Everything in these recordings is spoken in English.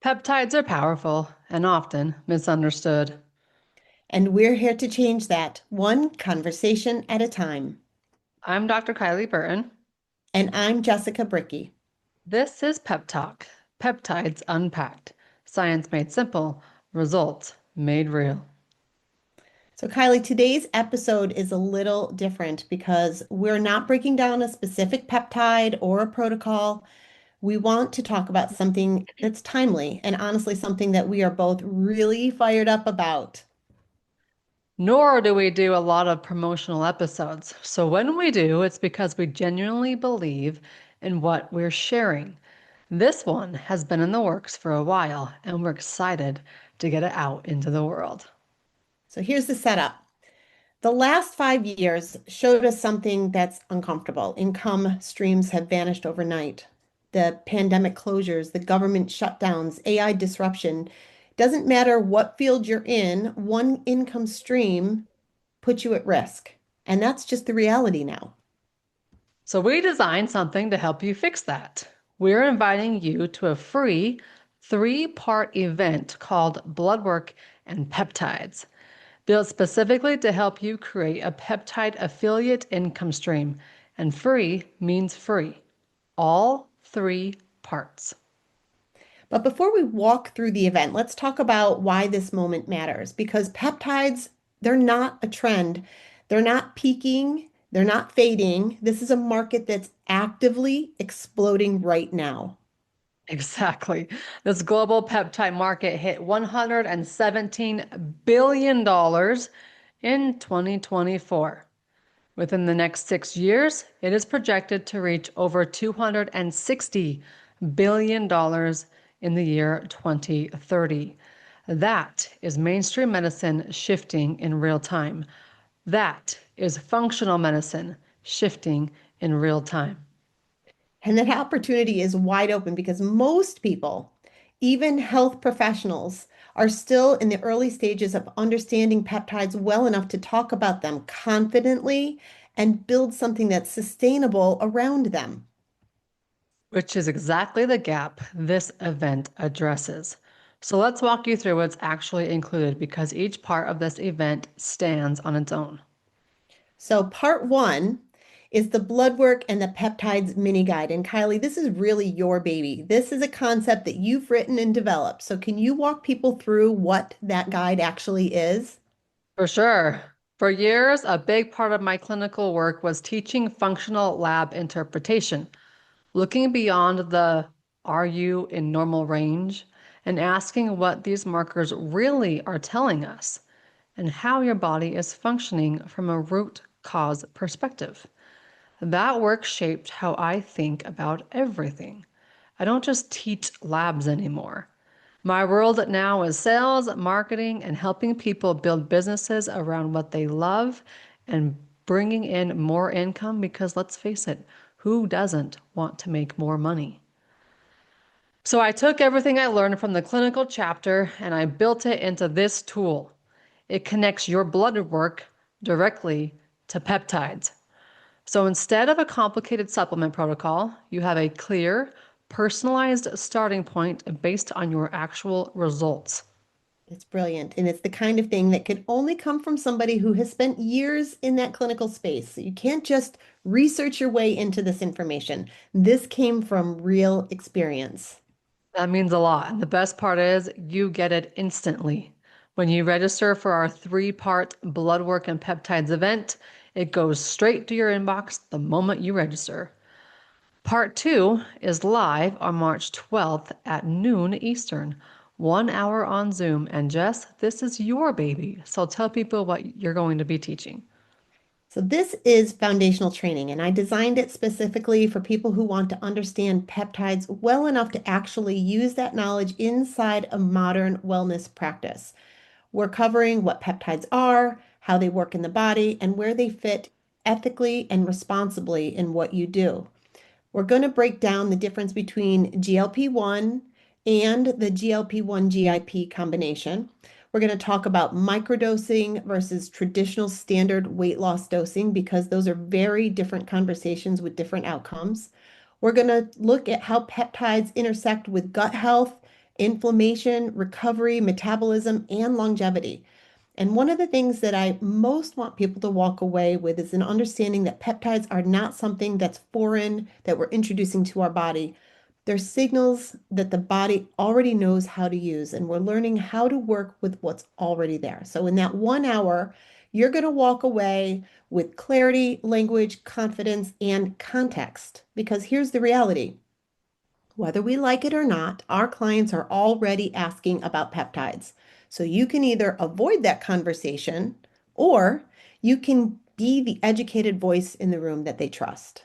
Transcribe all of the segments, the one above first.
Peptides are powerful and often misunderstood. And we're here to change that one conversation at a time. I'm Dr. Kylie Burton. And I'm Jessica Bricky. This is Pep Talk, Peptides Unpacked, Science Made Simple, Results Made Real. So, Kylie, today's episode is a little different because we're not breaking down a specific peptide or a protocol. We want to talk about something that's timely and honestly something that we are both really fired up about. Nor do we do a lot of promotional episodes. So when we do, it's because we genuinely believe in what we're sharing. This one has been in the works for a while, and we're excited to get it out into the world. So, here's the setup. The last 5 years showed us something that's uncomfortable. Income streams have vanished overnight. The pandemic closures, the government shutdowns, AI disruption. Doesn't matter what field you're in, one income stream puts you at risk. And that's just the reality now. So we designed something to help you fix that. We're inviting you to a free 3-part event called Blood Work and Peptides, built specifically to help you create a peptide affiliate income stream. And free means free. All 3 parts. But before we walk through the event, let's talk about why this moment matters because peptides, they're not a trend. They're not peaking, they're not fading. This is a market that's actively exploding right now. Exactly. This global peptide market hit $117 billion in 2024. Within the next 6 years, it is projected to reach over $260 billion in the year 2030. That is mainstream medicine shifting in real time. That is functional medicine shifting in real time. And that opportunity is wide open because most people, even health professionals, are still in the early stages of understanding peptides well enough to talk about them confidently and build something that's sustainable around them. Which is exactly the gap this event addresses. So let's walk you through what's actually included because each part of this event stands on its own. So, part one is the blood work and the peptides mini guide. And Kylie, this is really your baby. This is a concept that you've written and developed. So, can you walk people through what that guide actually is? For sure. For years, a big part of my clinical work was teaching functional lab interpretation, looking beyond the "are you in normal range" and asking what these markers really are telling us and how your body is functioning from a root cause perspective. That work shaped how I think about everything. I don't just teach labs anymore. My world now is sales, marketing, and helping people build businesses around what they love and bringing in more income because let's face it, who doesn't want to make more money? So I took everything I learned from the clinical chapter and I built it into this tool. It connects your blood work directly to peptides. So instead of a complicated supplement protocol, you have a clear, personalized starting point based on your actual results. It's brilliant. And it's the kind of thing that could only come from somebody who has spent years in that clinical space. So you can't just research your way into this information. This came from real experience. That means a lot. And the best part is you get it instantly. When you register for our 3-part blood work and peptides event, it goes straight to your inbox the moment you register. Part 2 is live on March 12th at noon Eastern, 1 hour on Zoom. And Jess, this is your baby. So tell people what you're going to be teaching. So this is foundational training, and I designed it specifically for people who want to understand peptides well enough to actually use that knowledge inside a modern wellness practice. We're covering what peptides are, how they work in the body, and where they fit ethically and responsibly in what you do. We're going to break down the difference between GLP-1 and the GLP-1 GIP combination. We're going to talk about microdosing versus traditional standard weight loss dosing because those are very different conversations with different outcomes. We're going to look at how peptides intersect with gut health inflammation, recovery, metabolism, and longevity. And one of the things that I most want people to walk away with is an understanding that peptides are not something that's foreign that we're introducing to our body. They're signals that the body already knows how to use, and we're learning how to work with what's already there. So, in that 1 hour, you're going to walk away with clarity, language, confidence, and context. Because here's the reality: whether we like it or not, our clients are already asking about peptides. So you can either avoid that conversation or you can be the educated voice in the room that they trust.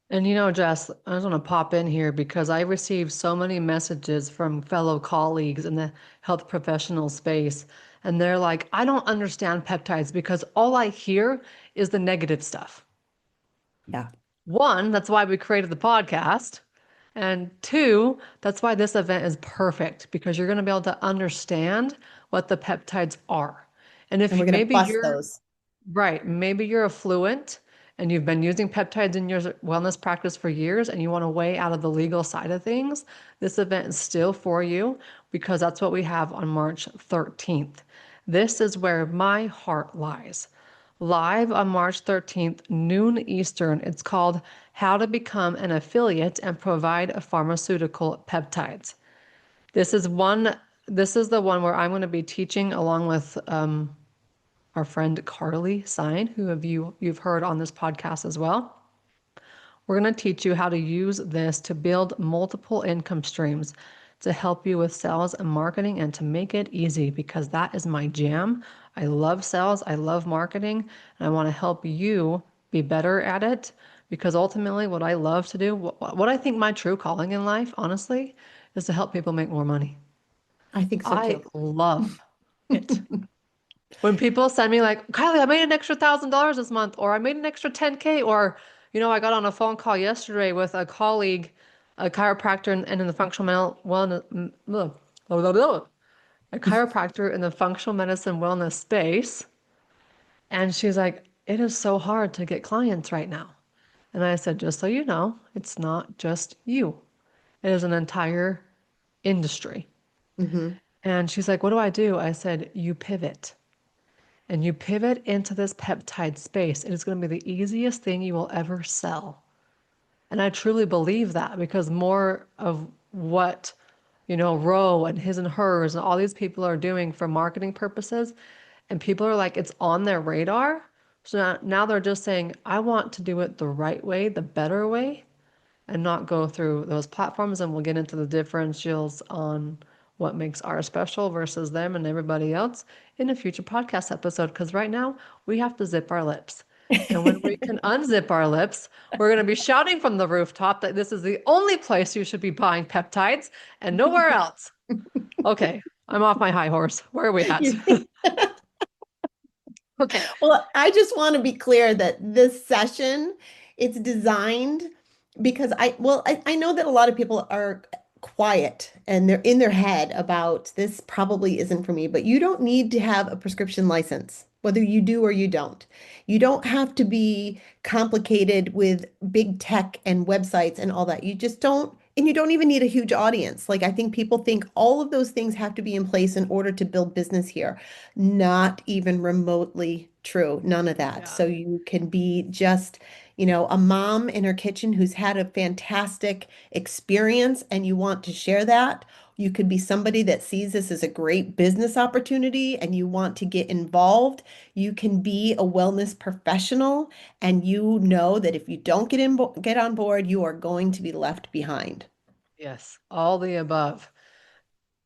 And Jess, I just want to pop in here because I received so many messages from fellow colleagues in the health professional space, and they're like, I don't understand peptides because all I hear is the negative stuff. Yeah. One, that's why we created the podcast. And two, that's why this event is perfect because you're going to be able to understand what the peptides are. And And if we're going to maybe bust you're those. right. Maybe you're affluent and you've been using peptides in your wellness practice for years and you want to weigh out of the legal side of things. This event is still for you because that's what we have on March 13th. This is where my heart lies. Live on March 13th, noon Eastern, it's called How to Become an Affiliate and Provide Pharmaceutical Peptides. This is one, this is the one where I'm going to be teaching along with our friend Carly Sign, who you've heard on this podcast as well. We're going to teach you how to use this to build multiple income streams to help you with sales and marketing and to make it easy because that is my jam. I love sales, I love marketing, and I want to help you be better at it because ultimately what I love to do, what I think my true calling in life, honestly, is to help people make more money. I think so I too. love it. When people send me like, Kylie, I made an extra $1,000 this month, or I made an extra 10K, or, I got on a phone call yesterday with a colleague, a chiropractor and in the functional wellness, a chiropractor in the functional medicine wellness space. And she's like, it is so hard to get clients right now. And I said, just so you know, it's not just you. It is an entire industry. Hmm. And she's like, what do I do? I said, you pivot. And you pivot into this peptide space, it is going to be the easiest thing you will ever sell. And I truly believe that because more of what, Roe and his and hers and all these people are doing for marketing purposes, and people are like, it's on their radar. So now they're just saying, I want to do it the right way, the better way and not go through those platforms. And we'll get into the differentials on what makes ours special versus them and everybody else in a future podcast episode. Because right now we have to zip our lips. And when we can unzip our lips, we're going to be shouting from the rooftop that this is the only place you should be buying peptides and nowhere else. Okay, I'm off my high horse. Where are we at? Okay. Well, I just want to be clear that this session, it's designed because I know that a lot of people are quiet and they're in their head about this probably isn't for me, but you don't need to have a prescription license, whether you do or you don't. You don't have to be complicated with big tech and websites and all that. You just don't, and you don't even need a huge audience. Like I think people think all of those things have to be in place in order to build business here. Not even remotely true. None of that. Yeah. So you can be just, a mom in her kitchen who's had a fantastic experience and you want to share that. You could be somebody that sees this as a great business opportunity and you want to get involved. You can be a wellness professional and you know that if you don't get on board, you are going to be left behind. Yes. All the above.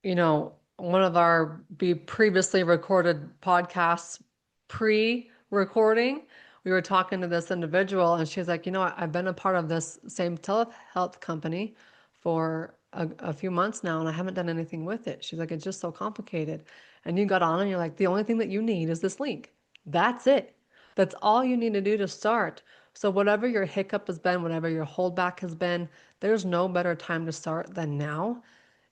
One of our be previously recorded podcasts pre-recording, we were talking to this individual and she's like, I've been a part of this same telehealth company for a few months now and I haven't done anything with it. She's like, it's just so complicated. And you got on and you're like, the only thing that you need is this link. That's it. That's all you need to do to start. So whatever your hiccup has been, whatever your holdback has been, there's no better time to start than now.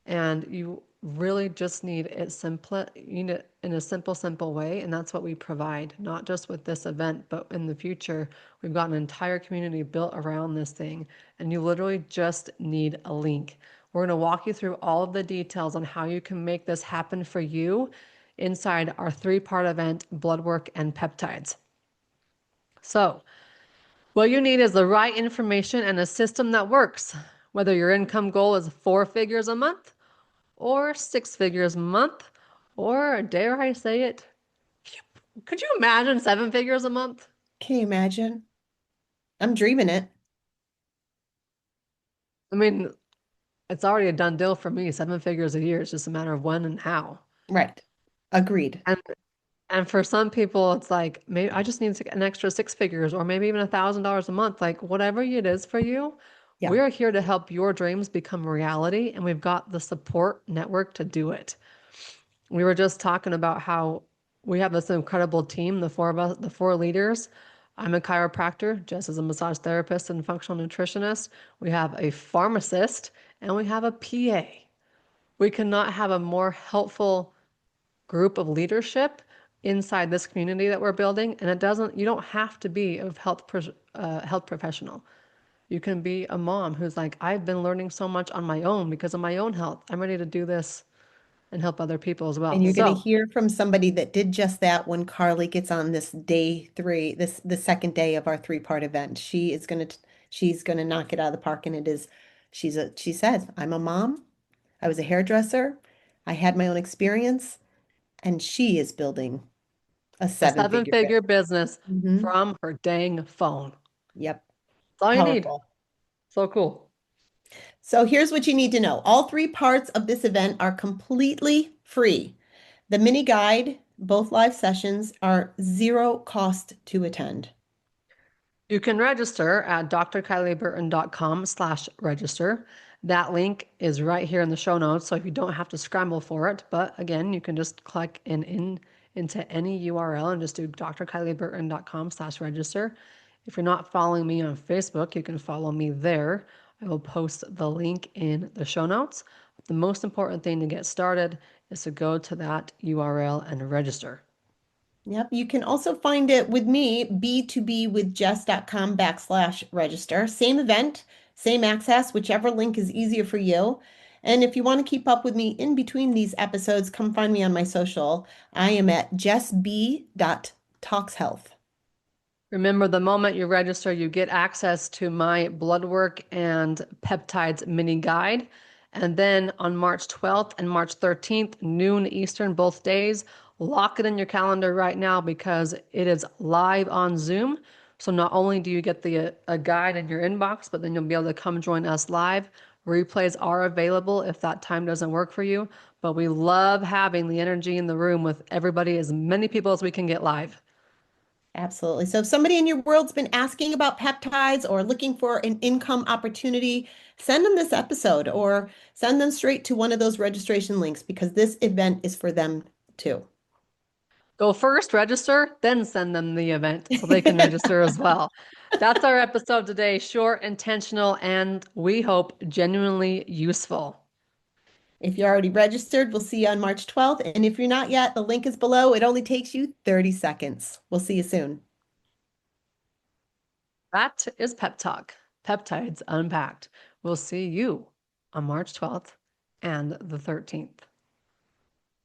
And you really just need it simple, in a simple way. And that's what we provide, not just with this event, but in the future. We've got an entire community built around this thing. And you literally just need a link. We're going to walk you through all of the details on how you can make this happen for you inside our three-part event, Blood Work and Peptides. So, what you need is the right information and a system that works. Whether your income goal is 4 figures a month, or 6 figures a month, or dare I say it, could you imagine 7 figures a month? Can you imagine? I'm dreaming it. I mean, it's already a done deal for me. 7 figures a year. It's just a matter of when and how. Right. Agreed. And and for some people, it's like maybe I just need an extra 6 figures, or maybe even $1,000 a month. Like whatever it is for you, Yeah. we are here to help your dreams become reality, and we've got the support network to do it. We were just talking about how we have this incredible team, the four of us, the four leaders. I'm a chiropractor, Jess is a massage therapist and functional nutritionist. We have a pharmacist and we have a PA. We cannot have a more helpful group of leadership inside this community that we're building. And you don't have to be a health professional. You can be a mom who's like, I've been learning so much on my own because of my own health. I'm ready to do this and help other people as well. And you're going to So hear from somebody that did just that when Carly gets on this day three, this the second day of our three-part event. She's going to knock it out of the park. And she says, I'm a mom. I was a hairdresser. I had my own experience, and she is building a a seven-figure seven-figure business. business Hmm. from her dang phone. Yep. That's all you need. Powerful. So cool. So here's what you need to know. All three parts of this event are completely free. The mini guide, both live sessions, are zero cost to attend. You can register at drkylieburton.com/register. That link is right here in the show notes, so you don't have to scramble for it. But again, you can just click into any URL and just do drkylieburton.com/register. If you're not following me on Facebook, you can follow me there. I will post the link in the show notes. But the most important thing to get started is to go to that URL and register. Yep. You can also find it with me, b2bwithjess.com/register. Same event, same access, whichever link is easier for you. And if you want to keep up with me in between these episodes, come find me on my social. I am at jessb.talkshealth. Remember, the moment you register, you get access to my blood work and peptides mini guide. And then on March 12th and March 13th, noon Eastern, both days, lock it in your calendar right now because it is live on Zoom. So not only do you get the a guide in your inbox, but then you'll be able to come join us live. Replays are available if that time doesn't work for you, but we love having the energy in the room with everybody, as many people as we can get live. Absolutely. So if somebody in your world's been asking about peptides or looking for an income opportunity, send them this episode or send them straight to one of those registration links because this event is for them too. Go first, register, then send them the event so they can register as well. That's our episode today. Short, intentional, and we hope genuinely useful. If you're already registered, we'll see you on March 12th. And if you're not yet, the link is below. It only takes you 30 seconds. We'll see you soon. That is Pep Talk, Peptides Unpacked. We'll see you on March 12th and the 13th.